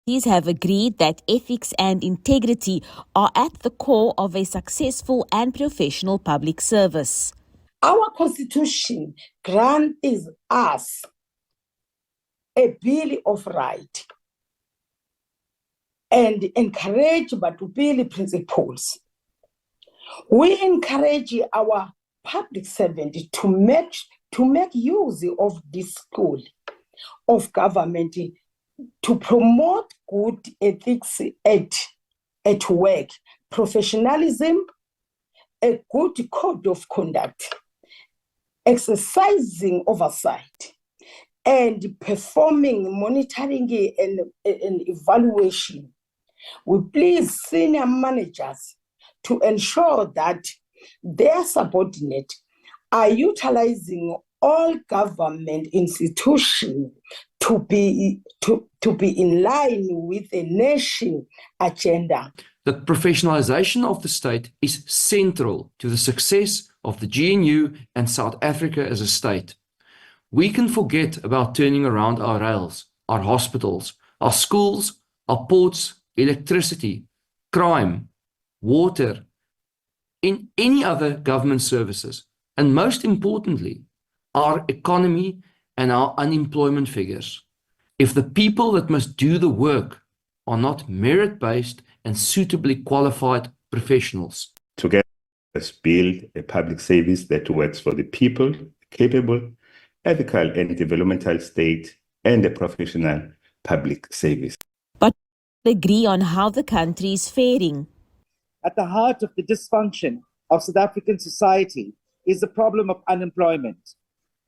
These have agreed that ethics and integrity are at the core of a successful and professional public service. Our constitution grants us a bill of right and encourage but bill principles. We encourage our public servant to make use of this school of government to promote good ethics at work, professionalism, a good code of conduct, exercising oversight, and performing monitoring and evaluation. We please senior managers to ensure that their subordinates are utilizing all government institutions to be in line with the nation agenda. The professionalisation of the state is central to the success of the GNU and South Africa as a state. We can forget about turning around our rails, our hospitals, our schools, our ports, electricity, crime, water, in any other government services, and most importantly, our economy and our unemployment figures. If the people that must do the work are not merit-based and suitably qualified professionals. Together, let's build a public service that works for the people, capable, ethical and developmental state, and a professional public service. But agree on how the country is faring. At the heart of the dysfunction of South African society is the problem of unemployment.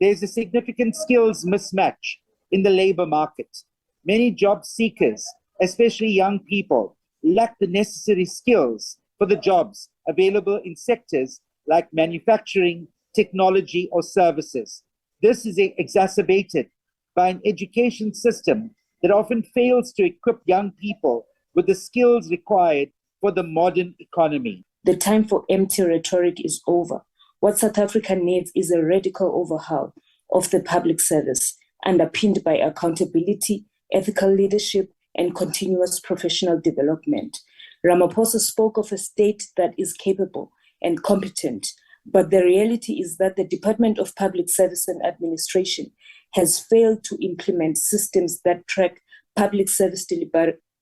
There is a significant skills mismatch in the labor market. Many job seekers, especially young people, lack the necessary skills for the jobs available in sectors like manufacturing, technology, or services. This is exacerbated by an education system that often fails to equip young people with the skills required for the modern economy. The time for empty rhetoric is over. What South Africa needs is a radical overhaul of the public service, underpinned by accountability, ethical leadership, and continuous professional development. Ramaphosa spoke of a state that is capable and competent, but the reality is that the Department of Public Service and Administration has failed to implement systems that track public service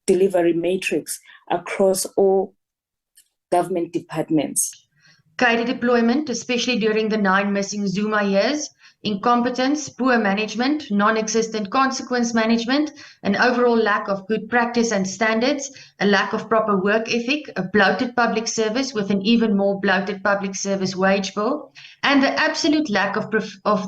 delivery matrix across all government departments. Cadet deployment, especially during the 9 missing Zuma years, incompetence, poor management, non-existent consequence management, an overall lack of good practice and standards, a lack of proper work ethic, a bloated public service with an even more bloated public service wage bill, and the absolute lack of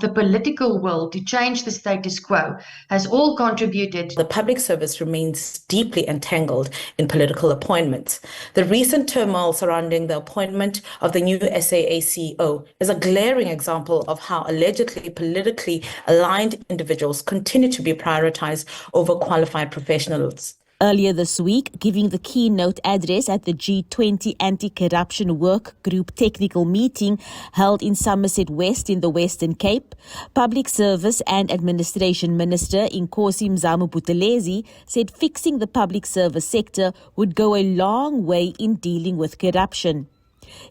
the political will to change the status quo has all contributed. The public service remains deeply entangled in political appointments. The recent turmoil surrounding the appointment of the new SABC is a glaring example of how allegedly politically aligned individuals continue to be prioritized over qualified professionals. Earlier this week, giving the keynote address at the G20 Anti-Corruption Work Group technical meeting held in Somerset West in the Western Cape, Public Service and Administration Minister Nkosi Mzamo Buthelezi said fixing the public service sector would go a long way in dealing with corruption.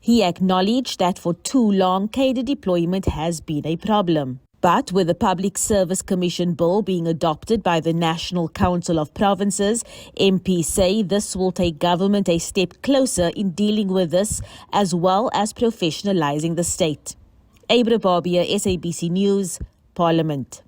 He acknowledged that for too long, cadre deployment has been a problem. But with the Public Service Commission Bill being adopted by the National Council of Provinces, MPs say this will take government a step closer in dealing with this as well as professionalising the state. Abra Barbia, SABC News, Parliament.